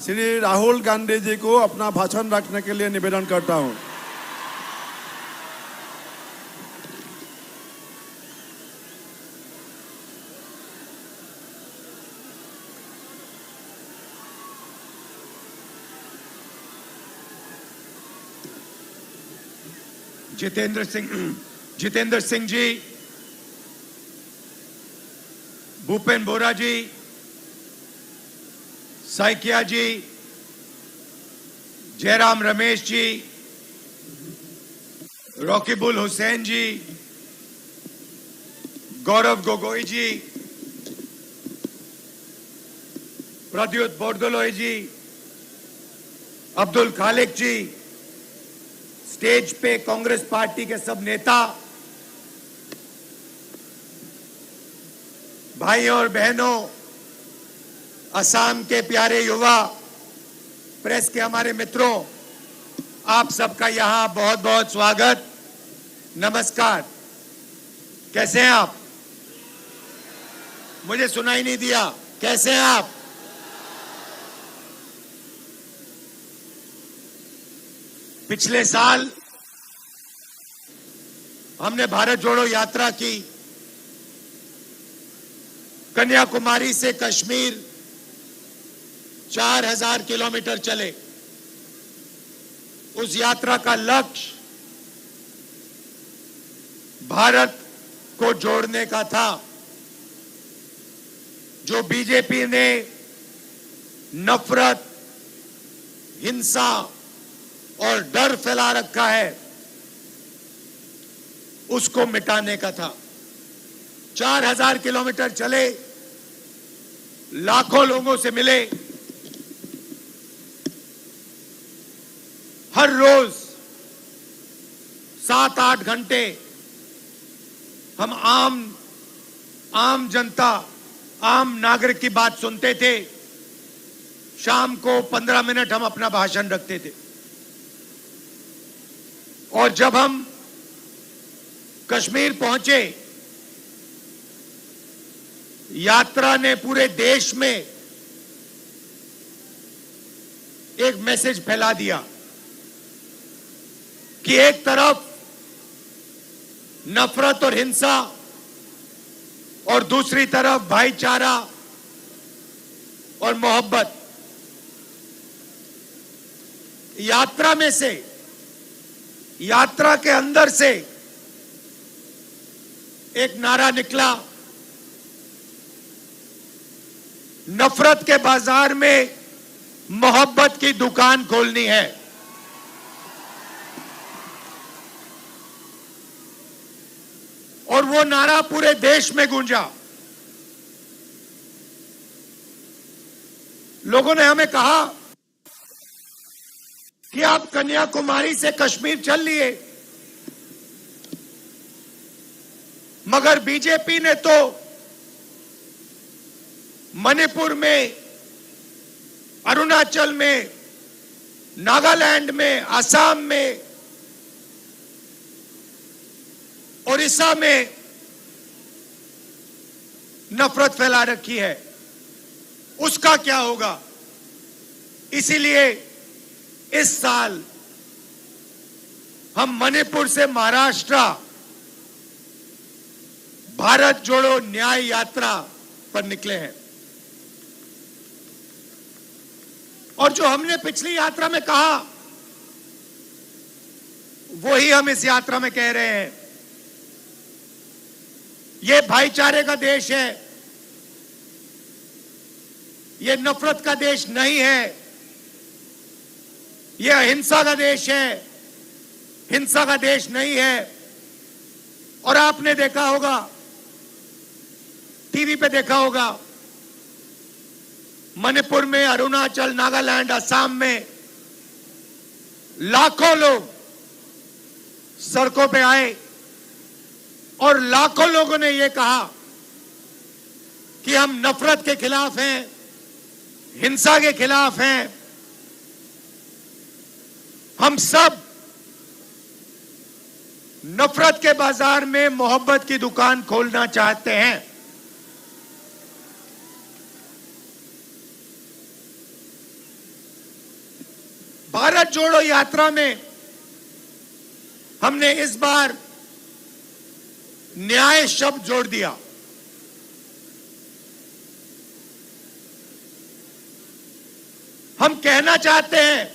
श्री राहुल गांधी जी को अपना भाषण रखने के लिए निवेदन करता हूं। जितेंद्र सिंह जी, भूपेन बोरा जी, साइकिया जी, जयराम रमेश जी, रॉकीबुल हुसैन जी, गौरव गोगोई जी, प्रद्युत बोरदोलोई जी, अब्दुल खालिक जी, स्टेज पे कांग्रेस पार्टी के सब नेता, भाइयों और बहनों, असम के प्यारे युवा, प्रेस के हमारे मित्रों, आप सबका यहां बहुत बहुत स्वागत, नमस्कार। कैसे हैं आप? मुझे सुनाई नहीं दिया। कैसे हैं आप? पिछले साल हमने भारत जोड़ो यात्रा की। कन्याकुमारी से कश्मीर 4000 किलोमीटर चले। उस यात्रा का लक्ष्य भारत को जोड़ने का था। जो बीजेपी ने नफरत, हिंसा और डर फैला रखा है, उसको मिटाने का था। 4000 किलोमीटर चले, लाखों लोगों से मिले। हर रोज 7-8 घंटे हम आम जनता, आम नागरिक की बात सुनते थे। शाम को 15 मिनट हम अपना भाषण रखते थे। और जब हम कश्मीर पहुंचे, यात्रा ने पूरे देश में एक मैसेज फैला दिया कि एक तरफ नफरत और हिंसा और दूसरी तरफ भाईचारा और मोहब्बत। यात्रा में से, यात्रा के अंदर से एक नारा निकला, नफरत के बाजार में मोहब्बत की दुकान खोलनी है। और वो नारा पूरे देश में गूंजा। लोगों ने हमें कहा कि आप कन्याकुमारी से कश्मीर चल लिए, मगर बीजेपी ने तो मणिपुर में, अरुणाचल में, नागालैंड में, असम में, ओडिशा में नफरत फैला रखी है। उसका क्या होगा? इसीलिए इस साल हम मणिपुर से महाराष्ट्र भारत जोड़ो न्याय यात्रा पर निकले हैं। और जो हमने पिछली यात्रा में कहा, वही हम इस यात्रा में कह रहे हैं। ये भाईचारे का देश है, ये नफरत का देश नहीं है, ये अहिंसा का देश है, हिंसा का देश नहीं है। और आपने देखा होगा, टीवी पे देखा होगा, मणिपुर में, अरुणाचल, नागालैंड, असम में लाखों लोग सड़कों पे आए और लाखों लोगों ने यह कहा कि हम नफरत के खिलाफ हैं, हिंसा के खिलाफ हैं। हम सब नफरत के बाजार में मोहब्बत की दुकान खोलना चाहते हैं। भारत जोड़ो यात्रा में हमने इस बार न्याय शब्द जोड़ दिया। हम कहना चाहते हैं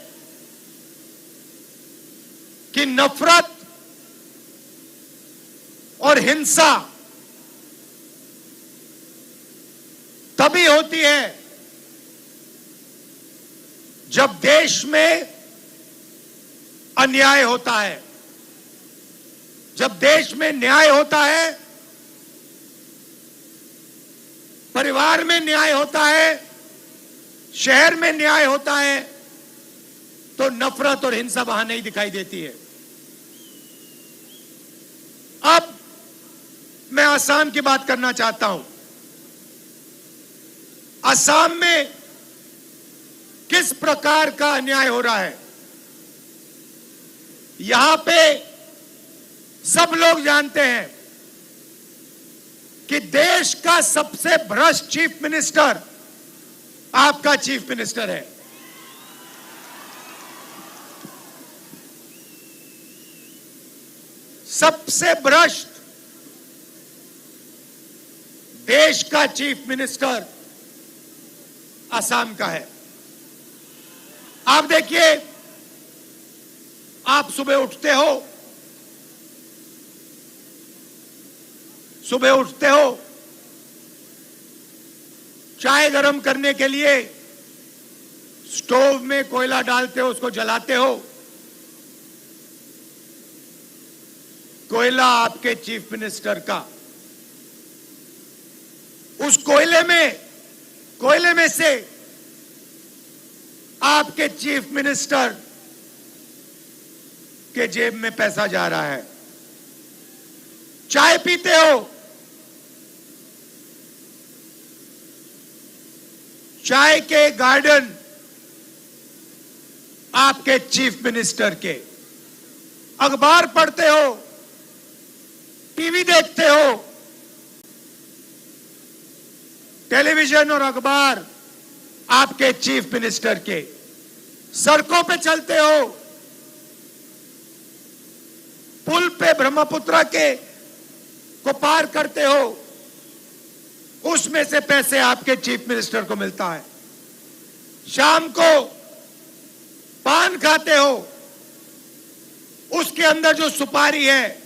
कि नफरत और हिंसा तभी होती है जब देश में अन्याय होता है। जब देश में न्याय होता है, परिवार में न्याय होता है, शहर में न्याय होता है, तो नफरत और हिंसा वहां नहीं दिखाई देती है। अब मैं असम की बात करना चाहता हूं। असम में किस प्रकार का अन्याय हो रहा है, यहां पे सब लोग जानते हैं कि देश का सबसे भ्रष्ट चीफ मिनिस्टर आपका चीफ मिनिस्टर है। सबसे भ्रष्ट देश का चीफ मिनिस्टर असम का है। आप देखिए, आप सुबह उठते हो, चाय गरम करने के लिए स्टोव में कोयला डालते हो, उसको जलाते हो। कोयला आपके चीफ मिनिस्टर का, उस कोयले में से आपके चीफ मिनिस्टर के जेब में पैसा जा रहा है। चाय पीते हो, चाय के गार्डन आपके चीफ मिनिस्टर के। अखबार पढ़ते हो, टीवी देखते हो, टेलीविजन और अखबार आपके चीफ मिनिस्टर के। सड़कों पे चलते हो, पुल पे ब्रह्मपुत्र के को पार करते हो, उसमें से पैसे आपके चीफ मिनिस्टर को मिलता है। शाम को पान खाते हो, उसके अंदर जो सुपारी है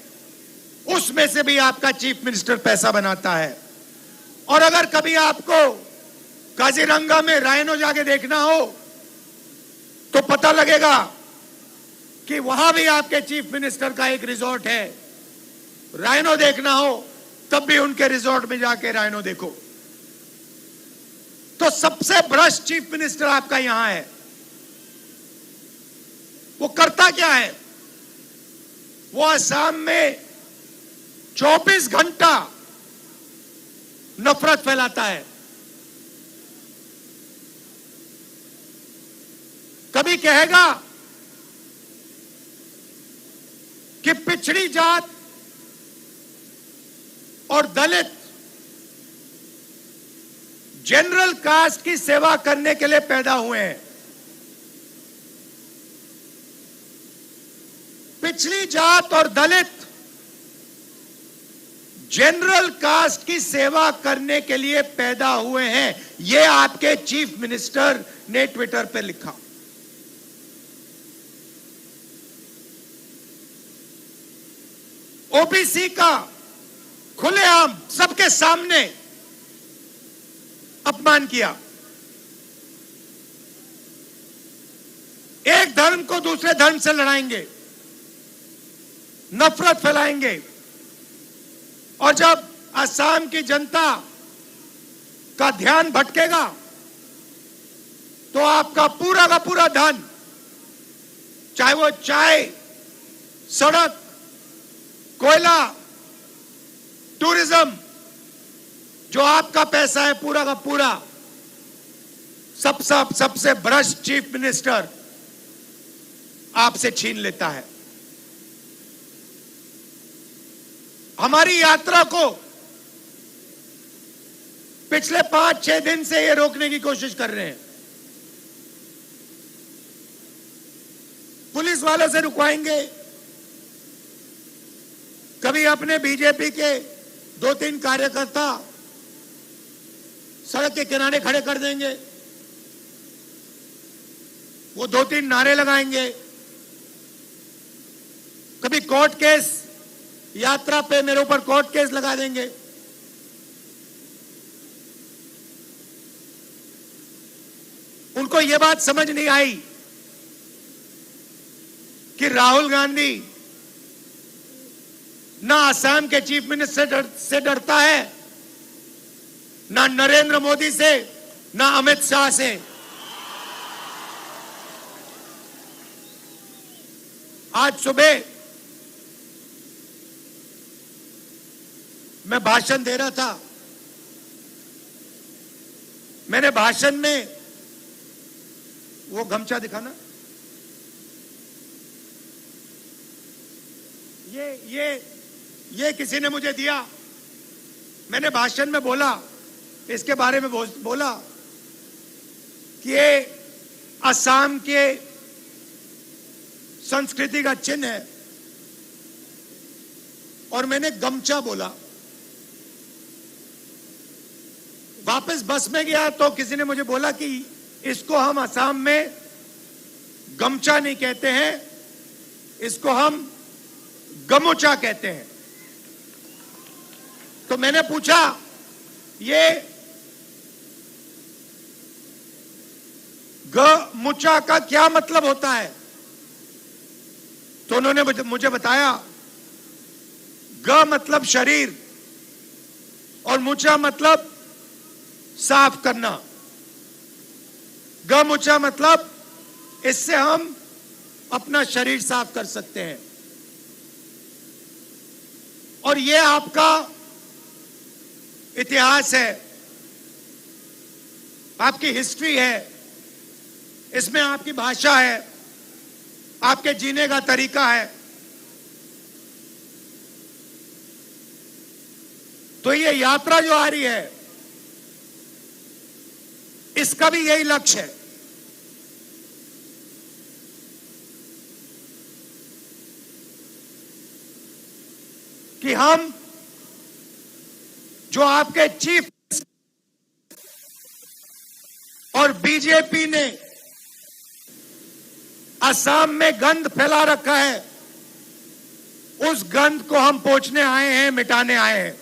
उसमें से भी आपका चीफ मिनिस्टर पैसा बनाता है। और अगर कभी आपको काजीरंगा में राइनो जाके देखना हो तो पता लगेगा कि वहां भी आपके चीफ मिनिस्टर का एक रिजॉर्ट है। राइनो देखना हो तब भी उनके रिजॉर्ट में जाके राइनो देखो। तो सबसे भ्रष्ट चीफ मिनिस्टर आपका यहां है। वो करता क्या है? वो असम में 24 घंटा नफरत फैलाता है। कभी कहेगा कि पिछड़ी जात और दलित जनरल कास्ट की सेवा करने के लिए पैदा हुए हैं। पिछड़ी जात और दलित जनरल कास्ट की सेवा करने के लिए पैदा हुए हैं, यह आपके चीफ मिनिस्टर ने ट्विटर पर लिखा। ओबीसी का खुलेआम सबके सामने अपमान किया। एक धर्म को दूसरे धर्म से लड़ाएंगे, नफरत फैलाएंगे। और जब असम की जनता का ध्यान भटकेगा तो आपका पूरा का पूरा धन, चाहे वो चाय, सड़क, कोयला, टूरिज्म, जो आपका पैसा है पूरा का पूरा सबसे भ्रष्ट चीफ मिनिस्टर आपसे छीन लेता है। हमारी यात्रा को पिछले 5-6 दिन से ये रोकने की कोशिश कर रहे हैं। पुलिस वालों से रुकवाएंगे, कभी अपने बीजेपी के 2-3 कार्यकर्ता सड़क के किनारे खड़े कर देंगे, वो 2-3 नारे लगाएंगे, कभी कोर्ट केस, यात्रा पे मेरे ऊपर कोर्ट केस लगा देंगे। उनको यह बात समझ नहीं आई कि राहुल गांधी ना असम के चीफ मिनिस्टर से डरता है, ना नरेंद्र मोदी से, ना अमित शाह से। आज सुबह मैं भाषण दे रहा था, मैंने भाषण में वो गमछा दिखाना, ये किसी ने मुझे दिया। मैंने भाषण में बोला, इसके बारे में बोला कि ये असम के संस्कृति का चिन्ह है, और मैंने गमछा बोला। वापस बस में गया तो किसी ने मुझे बोला कि इसको हम असम में गमछा नहीं कहते हैं, इसको हम गमोचा कहते हैं। तो मैंने पूछा ये गमुचा का क्या मतलब होता है? तो उन्होंने मुझे बताया ग मतलब शरीर और मुचा मतलब साफ करना। गमुचा मतलब इससे हम अपना शरीर साफ कर सकते हैं। और ये आपका इतिहास है, आपकी हिस्ट्री है, इसमें आपकी भाषा है, आपके जीने का तरीका है। तो ये यात्रा जो आ रही है, इसका भी यही लक्ष्य है कि हम जो आपके चीफ और बीजेपी ने असम में गंद फैला रखा है, उस गंद को हम पोंछने आए हैं, मिटाने आए हैं।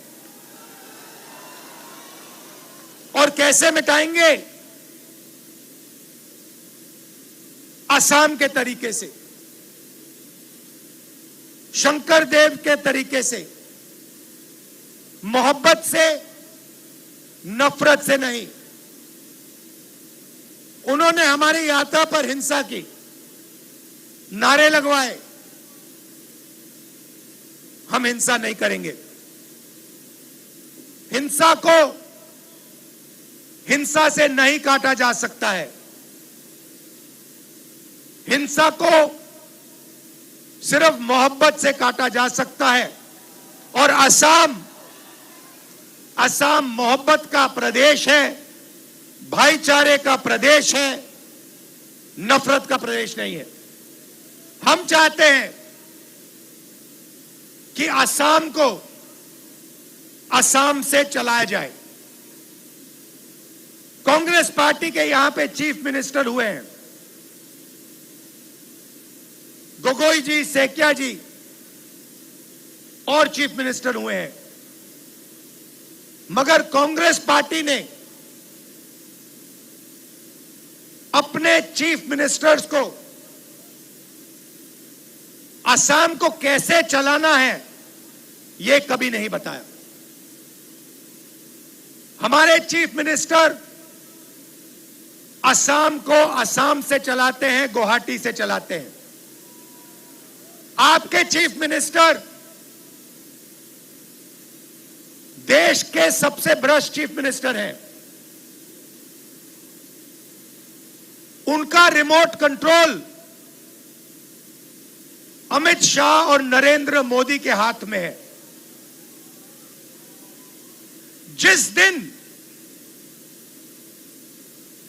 और कैसे मिटाएंगे? असम के तरीके से, शंकर देव के तरीके से, मोहब्बत से, नफरत से नहीं। उन्होंने हमारी यात्रा पर हिंसा की, नारे लगवाए। हम हिंसा नहीं करेंगे। हिंसा को हिंसा से नहीं काटा जा सकता है। हिंसा को सिर्फ मोहब्बत से काटा जा सकता है। और असम मोहब्बत का प्रदेश है, भाईचारे का प्रदेश है, नफरत का प्रदेश नहीं है। हम चाहते हैं कि असम को असम से चलाया जाए। कांग्रेस पार्टी के यहां पे चीफ मिनिस्टर हुए हैं, गोगोई जी, सेकिया जी, और चीफ मिनिस्टर हुए हैं। मगर कांग्रेस पार्टी ने अपने चीफ मिनिस्टर्स को असम को कैसे चलाना है, यह कभी नहीं बताया। हमारे चीफ मिनिस्टर असम को असम से चलाते हैं, गुवाहाटी से चलाते हैं। आपके चीफ मिनिस्टर देश के सबसे भ्रष्ट चीफ मिनिस्टर हैं। उनका रिमोट कंट्रोल अमित शाह और नरेंद्र मोदी के हाथ में है। जिस दिन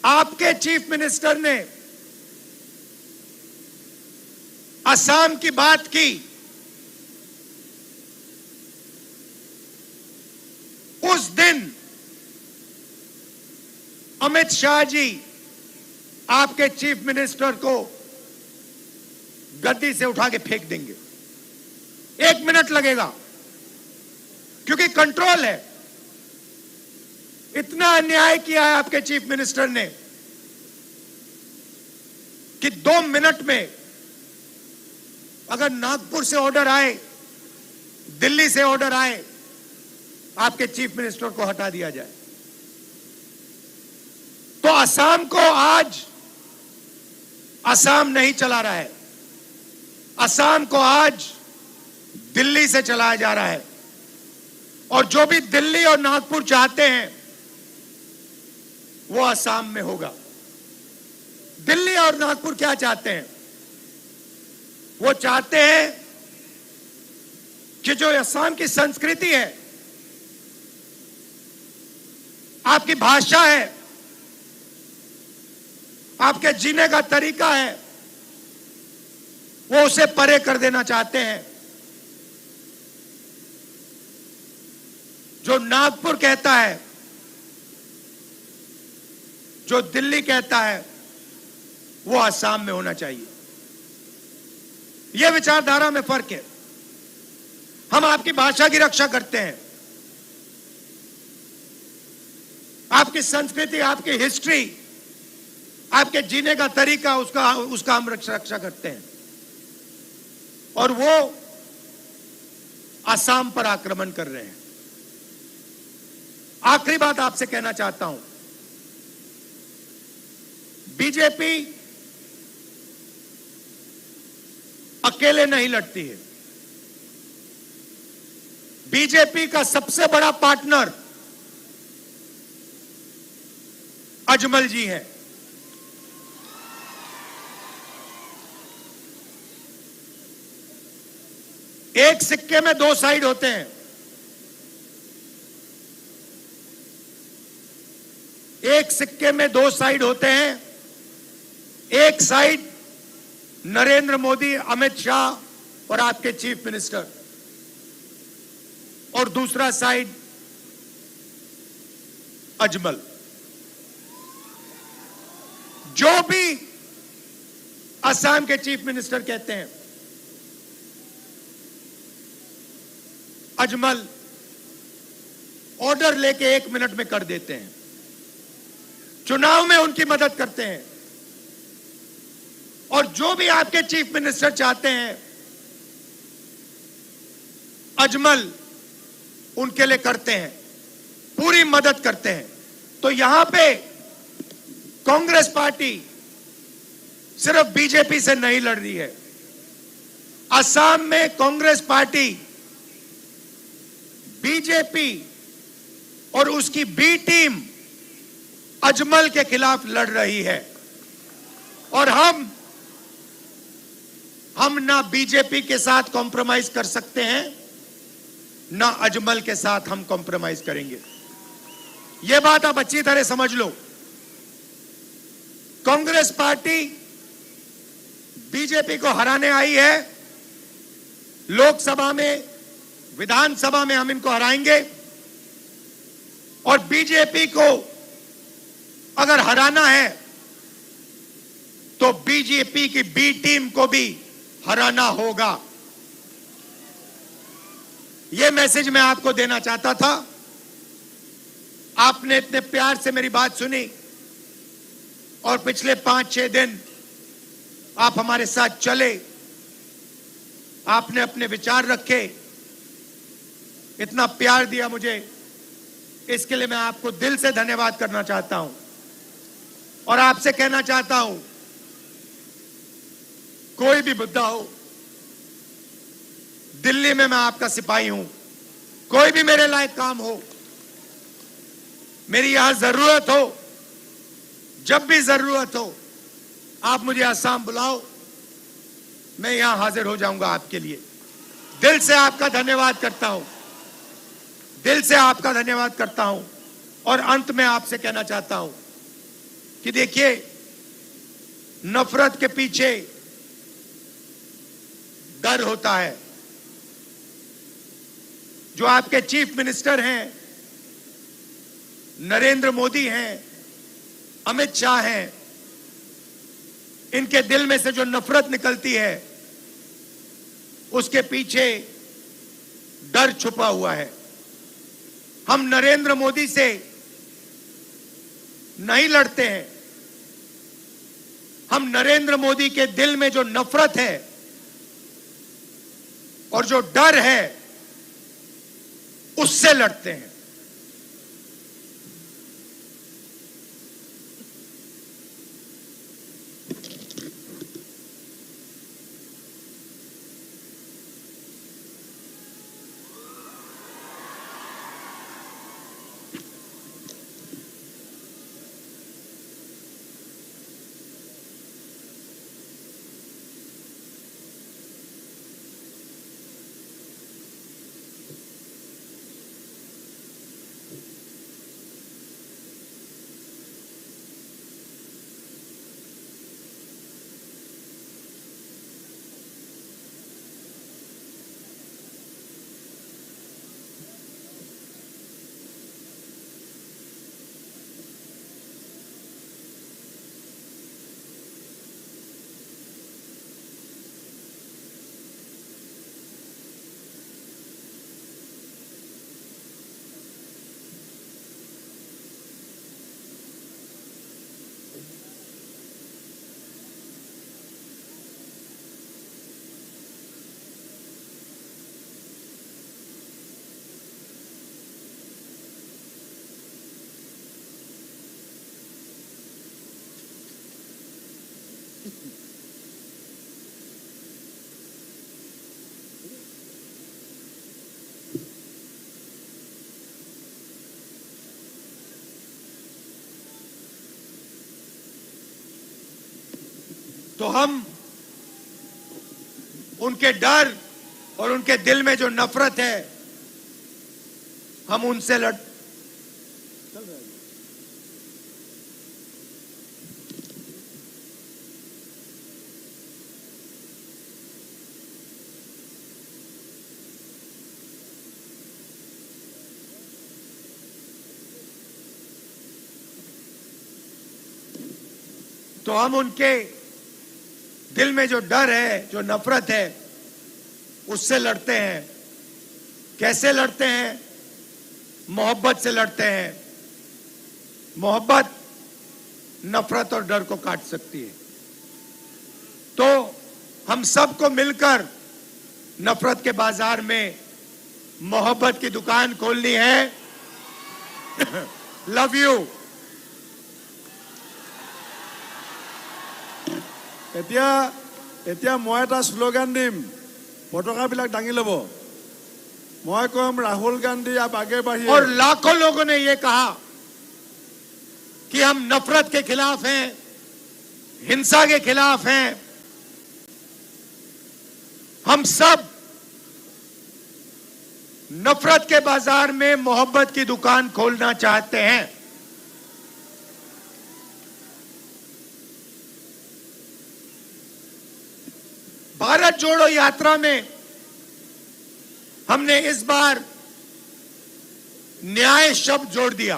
आपके चीफ मिनिस्टर ने असम की बात की, उस दिन अमित शाह जी आपके चीफ मिनिस्टर को गद्दी से उठा के फेंक देंगे। 1 मिनट लगेगा, क्योंकि कंट्रोल है। इतना अन्याय किया है आपके चीफ मिनिस्टर ने कि 2 मिनट में अगर नागपुर से ऑर्डर आए, दिल्ली से ऑर्डर आए, आपके चीफ मिनिस्टर को हटा दिया जाए। तो असम को आज असम नहीं चला रहा है, असम को आज दिल्ली से चलाया जा रहा है। और जो भी दिल्ली और नागपुर चाहते हैं वो असम में होगा। दिल्ली और नागपुर क्या चाहते हैं? वो चाहते हैं कि जो असम की संस्कृति है, आपकी भाषा है, आपके जीने का तरीका है, वो उसे परे कर देना चाहते हैं। जो नागपुर कहता है, जो दिल्ली कहता है, वो असम में होना चाहिए। यह विचारधारा में फर्क है। हम आपकी भाषा की रक्षा करते हैं, आपकी संस्कृति, आपकी हिस्ट्री, आपके जीने का तरीका, उसका हम रक्षा करते हैं। और वो असम पर आक्रमण कर रहे हैं। आखिरी बात आपसे कहना चाहता हूं, बीजेपी अकेले नहीं लड़ती है। बीजेपी का सबसे बड़ा पार्टनर अजमल जी हैं। एक सिक्के में 2 साइड होते हैं। एक सिक्के में 2 साइड होते हैं। एक साइड नरेंद्र मोदी, अमित शाह और आपके चीफ मिनिस्टर, और दूसरा साइड अजमल। जो भी असम के चीफ मिनिस्टर कहते हैं, अजमल ऑर्डर लेके 1 मिनट में कर देते हैं। चुनाव में उनकी मदद करते हैं। और जो भी आपके चीफ मिनिस्टर चाहते हैं, अजमल उनके लिए करते हैं, पूरी मदद करते हैं। तो यहां पे कांग्रेस पार्टी सिर्फ बीजेपी से नहीं लड़ रही है। असम में कांग्रेस पार्टी बीजेपी और उसकी बी टीम अजमल के खिलाफ लड़ रही है। और हम ना बीजेपी के साथ कॉम्प्रोमाइज कर सकते हैं, ना अजमल के साथ हम कॉम्प्रोमाइज करेंगे। यह बात आप अच्छी तरह समझ लो। कांग्रेस पार्टी बीजेपी को हराने आई है। लोकसभा में, विधानसभा में हम इनको हराएंगे। और बीजेपी को अगर हराना है तो बीजेपी की बी टीम को भी हराना होगा। यह मैसेज मैं आपको देना चाहता था। आपने इतने प्यार से मेरी बात सुनी और पिछले 5-6 दिन आप हमारे साथ चले, आपने अपने विचार रखे, इतना प्यार दिया मुझे, इसके लिए मैं आपको दिल से धन्यवाद करना चाहता हूं। और आपसे कहना चाहता हूं, कोई भी मुद्दा हो, दिल्ली में मैं आपका सिपाही हूं। कोई भी मेरे लायक काम हो, मेरी यहां जरूरत हो, जब भी जरूरत हो, आप मुझे असम बुलाओ, मैं यहां हाजिर हो जाऊंगा आपके लिए। दिल से आपका धन्यवाद करता हूं, दिल से आपका धन्यवाद करता हूं। और अंत में आपसे कहना चाहता हूं कि देखिए, नफरत के पीछे डर होता है। जो आपके चीफ मिनिस्टर हैं, नरेंद्र मोदी हैं, अमित शाह हैं, इनके दिल में से जो नफरत निकलती है उसके पीछे डर छुपा हुआ है। हम नरेंद्र मोदी से नहीं लड़ते हैं, हम नरेंद्र मोदी के दिल में जो नफरत है और जो डर है उससे लड़ते हैं। तो हम उनके डर और उनके दिल में जो नफरत है, हम उनसे लड़ तो हम उनके दिल में जो डर है, जो नफरत है, उससे लड़ते हैं। कैसे लड़ते हैं? मोहब्बत से लड़ते हैं। मोहब्बत नफरत और डर को काट सकती है। तो हम सबको मिलकर नफरत के बाजार में मोहब्बत की दुकान खोलनी है। Love you. এতিয়া মই এটা স্লোগান দিম, পতাকাবিলাক দাঙি ল'ব। মই কম राहुल गांधी आप आगे बढ़िए। और लाखों लोगों ने यह कहा कि हम नफरत के खिलाफ हैं, हिंसा के खिलाफ हैं। हम सब नफरत के बाजार में मोहब्बत की दुकान खोलना चाहते हैं। भारत जोड़ो यात्रा में हमने इस बार न्याय शब्द जोड़ दिया।